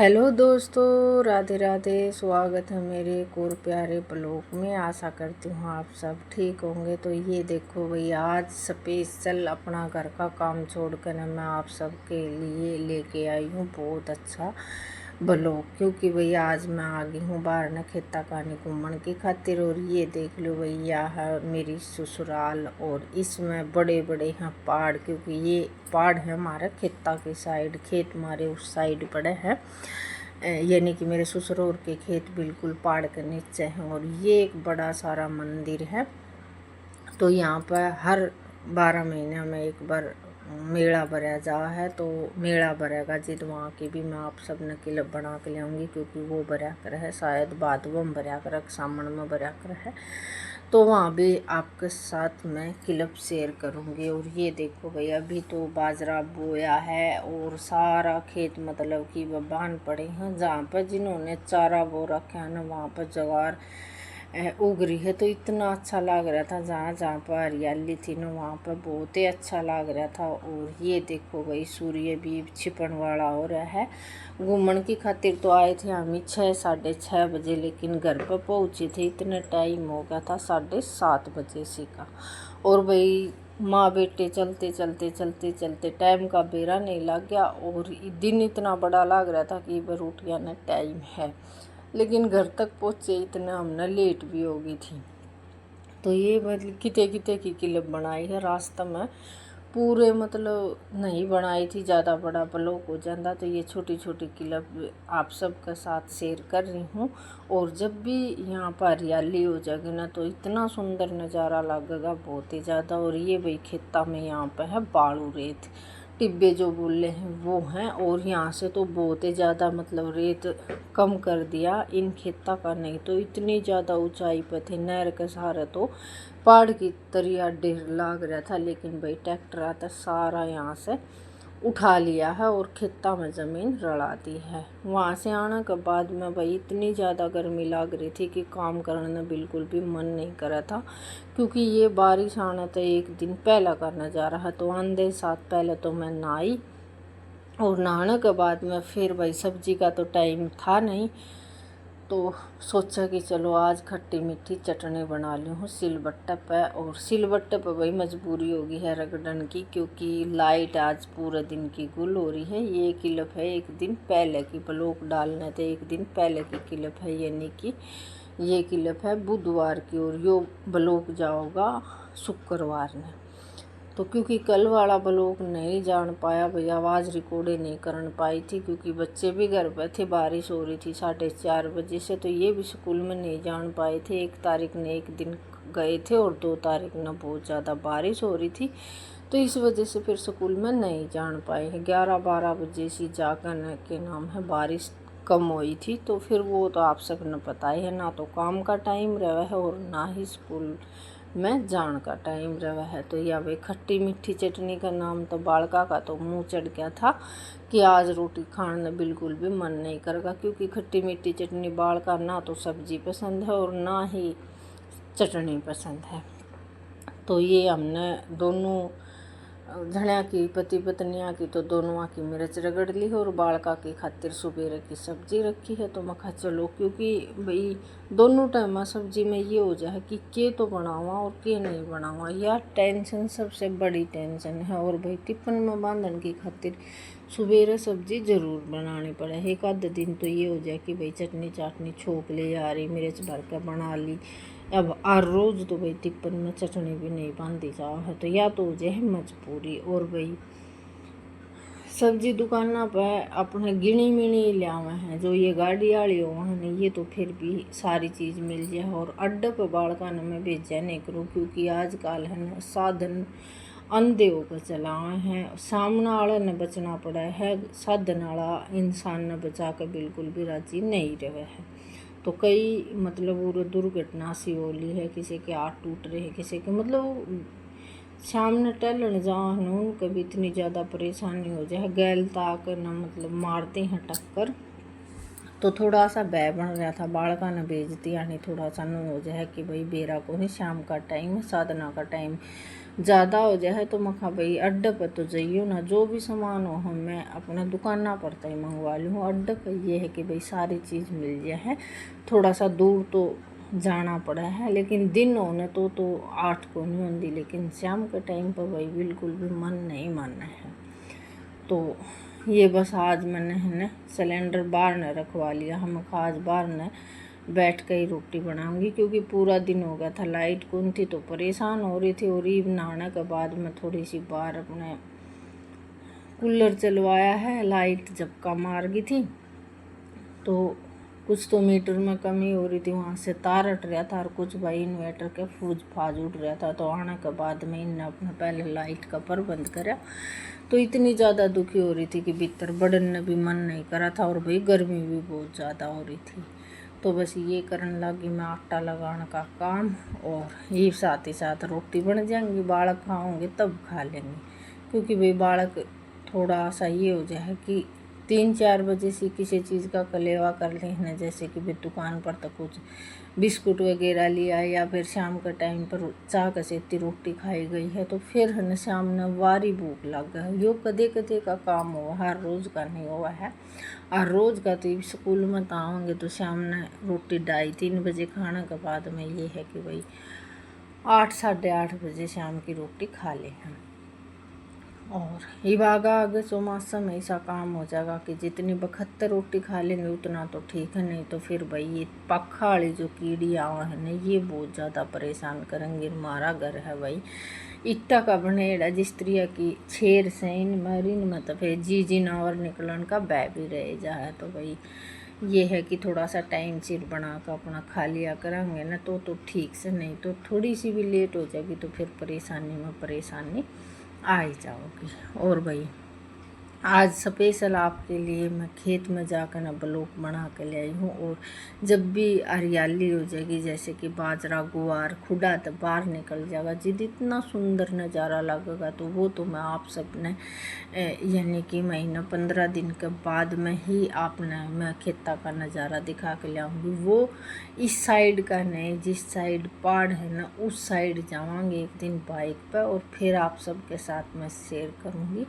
Hello दोस्तों, राधे राधे। स्वागत है मेरे एक और प्यारे ब्लॉग में। आशा करती हूँ आप सब ठीक होंगे। तो ये देखो भैया, आज स्पेशल अपना घर का काम छोड़कर मैं आप सब के लिए लेके आई हूँ बहुत अच्छा ब्लॉग, क्योंकि भैया आज मैं आ गई हूँ बाहर न खेता कानी घूमने की खातिर। और ये देख लो भैया है मेरी ससुराल, और इसमें बड़े बड़े हैं पहाड़, क्योंकि ये पहाड़ है हमारे खेता की साइड, खेत हमारे उस साइड पड़े हैं, यानी कि मेरे ससुराल के खेत बिल्कुल पहाड़ के नीचे हैं। और ये एक बड़ा सारा मंदिर है। तो यहाँ पर हर 12 महीने में एक बार मेला भरा जा है। तो मेला भरेगा जिद वहाँ की भी मैं आप सब ने क्लिप बना के लाऊंगी, क्योंकि वो भरा कर है, शायद भादों में भरा कर, सावन में भरा कर है। तो वहाँ भी आपके साथ मैं क्लिप शेयर करूँगी। और ये देखो भैया, अभी तो बाजरा बोया है और सारा खेत मतलब कि बान पड़े हैं। जहाँ पर जिन्होंने चारा बो रखा है ना, वहाँ पर जवार उग रही है। तो इतना अच्छा लग रहा था, जहाँ जहाँ पर हरियाली थी ना वहाँ पर बहुत ही अच्छा लग रहा था। और ये देखो भाई, सूर्य भी छिपन वाला हो रहा है। घूमने की खातिर तो आए थे हम 6-6:30 बजे, लेकिन घर पर पहुँचे थे इतने टाइम हो गया था 7:30 बजे से का। और भाई माँ बेटे चलते चलते चलते चलते टाइम का बेरा नहीं लग गया। और दिन इतना बड़ा लग रहा था कि इधर उठ गया ना टाइम है, लेकिन घर तक पहुँचे इतना हमने लेट भी हो गई थी। तो ये मतलब किते किते की क्लिप बनाई है रास्ता में, पूरे मतलब नहीं बनाई थी, ज़्यादा बड़ा ब्लॉग हो जाता। तो ये छोटी छोटी क्लिप आप सबके साथ शेयर कर रही हूँ। और जब भी यहाँ पर हरियाली हो जाएगी ना, तो इतना सुंदर नज़ारा लगेगा बहुत ही ज़्यादा। और ये भाई खेता में यहाँ पे है बालू रेत, टिब्बे जो बोले हैं वो हैं। और यहाँ से तो बहुत ही ज़्यादा मतलब रेत कम कर दिया इन खेता का, नहीं तो इतनी ज़्यादा ऊंचाई पे थे नहर के सहारे, तो पहाड़ की तरिया ढेर लाग रहा था। लेकिन भाई ट्रैक्टर आता सारा यहाँ से उठा लिया है और खेता में ज़मीन रला दी है। वहाँ से आने के बाद में भाई इतनी ज़्यादा गर्मी लग रही थी कि काम करने में बिल्कुल भी मन नहीं कर रहा था, क्योंकि ये बारिश आना तो एक दिन पहला करना जा रहा है। तो आंधे साथ पहले तो मैं नहाई, और नहाने के बाद में फिर भाई सब्जी का तो टाइम था नहीं, तो सोचा कि चलो आज खट्टी मीठी चटनी बना ली हूँ सिलबट्टे पे। और सिलबट्टे पे भाई मजबूरी होगी है रगड़न की, क्योंकि लाइट आज पूरे दिन की गुल हो रही है। ये क्लिप है एक दिन पहले की, ब्लॉग डालने थे एक दिन पहले की क्लिप है, यानी कि ये क्लिप है बुधवार की, और यो ब्लॉग जाओगा शुक्रवार ने। तो क्योंकि कल वाला ब्लॉग नहीं जान पाया भैया, आवाज़ रिकॉर्ड नहीं कर पाई थी, क्योंकि बच्चे भी घर पर थे, बारिश हो रही थी 4:30 बजे से। तो ये भी स्कूल में नहीं जान पाए थे। 1 तारीख ने एक दिन गए थे, और 2 तारीख ने बहुत ज़्यादा बारिश हो रही थी, तो इस वजह से फिर स्कूल में नहीं जान पाए हैं। 11-12 बजे से जाकर के नाम है बारिश कम हुई थी। तो फिर वो तो आप सब ने पता ही है, ना तो काम का टाइम रहा है और ना ही स्कूल में जान का टाइम रहा है। तो या भाई खट्टी मीठी चटनी का नाम तो बालका का तो मुंह चढ़ गया था कि आज रोटी खाने बिल्कुल भी मन नहीं करेगा, क्योंकि खट्टी मीठी चटनी बालका ना तो सब्जी पसंद है और ना ही चटनी पसंद है। तो ये हमने दोनों धनिया की पति पत्नियाँ की तो दोनों की मिर्च रगड़ ली है, और बालका की खातिर सुबेरे की सब्जी रखी है। तो मैं कहा चलो, क्योंकि भाई दोनों टाइम सब्जी में ये हो जाए कि के तो बनावा और के नहीं बनावा, यार टेंशन सबसे बड़ी टेंशन है। और भाई टिफिन में बांधन की खातिर सुबेरे सब्जी ज़रूर बनानी पड़े। एक आध दिन तो ये हो जाए कि भाई चटनी चाटनी छोक ले आ रही, मिर्च भर के बना ली। अब हर रोज़ तो भाई टिप्पन में चटनी भी नहीं बांधी जा है, तो या तो हो जाए मजबूरी। और भाई सब्जी दुकाना पर अपने गिनी मिनी लियावे हैं, जो ये गाड़ी वाली हो हैं ये तो फिर भी सारी चीज़ मिल जाए। और अड्डे पर बालका ने मैं भेजा नहीं करूँ, क्योंकि आजकल है ना साधन अंधे होकर चलाए हैं, सामने वाले ने बचना पड़ा है, साधन वाला इंसान ने बचा कर बिल्कुल भी राजी नहीं रहे है। तो कई मतलब वो दुर्घटना सी हो ली है, किसी के हाथ टूट रहे हैं, किसी के मतलब सामने टहलन जान उनको भी इतनी ज़्यादा परेशानी हो जाए, गैल ताक न मतलब मारते हैं टक्कर। तो थोड़ा सा बै बन रहा था, बालका ने बेजती आनी थोड़ा सा नु हो जाए कि भाई बेरा को नहीं, शाम का टाइम, साधना का टाइम ज़्यादा हो जाए तो मखा भाई अड्डे पर तो जाइयो ना, जो भी सामान हो हम मैं अपना दुकाना पर तो ही मंगवा लूँ। अड्डे पर ये है कि भाई सारी चीज़ मिल जाए है, थोड़ा सा दूर तो जाना पड़ा है, लेकिन दिन होने तो 8 को नहीं होती, लेकिन शाम के टाइम पर भाई बिल्कुल भी मन नहीं मानना है। तो ये बस आज मैंने है ना सिलेंडर बाहर न रखवा लिया, हम आज बाहर न बैठ कर ही रोटी बनाऊंगी, क्योंकि पूरा दिन हो गया था, लाइट कौन थी तो परेशान हो रही थी। और ईब नहाने के बाद मैं थोड़ी सी बाहर अपने कूलर चलवाया है, लाइट झपका मार गई थी तो कुछ तो मीटर में कमी हो रही थी, वहाँ से तार हट रहा था और कुछ भाई इन्वर्टर के फूज फाज उठ रहा था। तो आने के बाद में इन्हें अपना पहले लाइट का प्रबंध करा, तो इतनी ज़्यादा दुखी हो रही थी कि भीतर बढ़ने भी मन नहीं करा था, और भाई गर्मी भी बहुत ज़्यादा हो रही थी। तो बस ये करने लगी मैं आटा लगाने का काम, और ये साथ ही साथ रोटी बन जाएंगी, बालक खाओगे तब खा लेंगे, क्योंकि भाई बालक थोड़ा सा ये हो जाए कि 3-4 बजे से किसी चीज़ का कलेवा कर लेना, जैसे कि भाई दुकान पर तो कुछ बिस्कुट वगैरह लिया, या फिर शाम के टाइम पर चाह के सेती रोटी खाई गई है, तो फिर है ना शाम ने वारी भूख लग गई। यो कदे कदे का काम हुआ, हर रोज़ का नहीं हुआ है। और रोज़ का तो स्कूल में तो आओगे तो शाम ने रोटी 2:30-3 बजे खाने के बाद में ये है कि भाई 8-8:30 बजे शाम की रोटी खा ले हैं। और ये आगा आगे चौमासा में ऐसा काम हो जाएगा कि जितनी बखत्तर रोटी खा लेंगे उतना तो ठीक है, नहीं तो फिर भाई ये पखा वाली जो कीड़ियाँ है ना, ये बहुत ज़्यादा परेशान करेंगे। हमारा घर है भाई इट्टा का बनेड़ा, जिस तरह की छेर से इन मरीन में तो फिर जी नावर निकलन का बै भी रह जाए। तो भाई ये है कि थोड़ा सा टाइम सिर बना कर अपना खा लिया करेंगे ना तो ठीक से, नहीं तो थोड़ी सी भी लेट हो जाएगी तो फिर परेशानी में परेशानी आ ही जाओगी। और भाई आज स्पेशल आपके लिए मैं खेत में जाकर ना ब्लॉग बना के ले आई हूँ। और जब भी हरियाली हो जाएगी, जैसे कि बाजरा गुआर खुदा तो बाहर निकल जाएगा, जिद इतना सुंदर नज़ारा लगेगा, तो वो तो मैं आप सब ने यानी कि महीना 15 दिन के बाद में ही आपने मैं खेता का नज़ारा दिखा के ले आऊँगी। वो इस साइड का नहीं, जिस साइड पहाड़ है ना उस साइड जाऊँगी एक दिन बाइक पर, और फिर आप सबके साथ मैं शेयर करूँगी।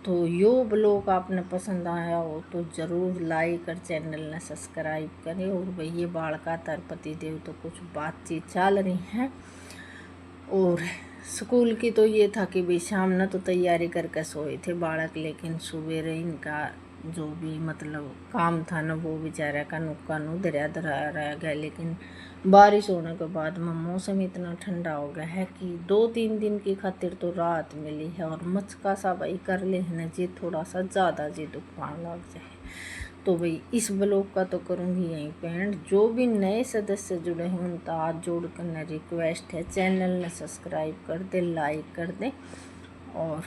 तो यो ब्लॉग आपने पसंद आया हो तो ज़रूर लाइक और चैनल ने सब्सक्राइब करें। और भाई ये बालका तरपति देव तो कुछ बातचीत चल रही हैं, और स्कूल की तो ये था कि भाई शाम ने तो तैयारी करके सोए थे बालक, लेकिन सवेरे इनका जो भी मतलब काम था ना वो बेचारा का नुक्का दरिया दरा रह गया। लेकिन बारिश होने के बाद में मौसम इतना ठंडा हो गया है कि 2-3 दिन की खातिर तो राहत मिली है। और मचका सा भाई कर ले है जी थोड़ा सा ज़्यादा जी दुकान लग जाए। तो भाई इस ब्लॉग का तो करूँगी यहीं पे एंड। जो भी नए सदस्य जुड़े हैं उनका हाथ जोड़ कर रिक्वेस्ट है, चैनल ने सब्सक्राइब कर दे, लाइक कर दे, और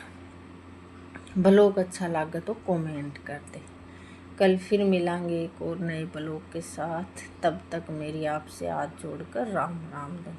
ब्लॉग अच्छा लगे तो कमेंट कर दे। कल फिर मिलांगे एक और नए ब्लॉग के साथ, तब तक मेरी आपसे हाथ जोड़कर राम राम दे।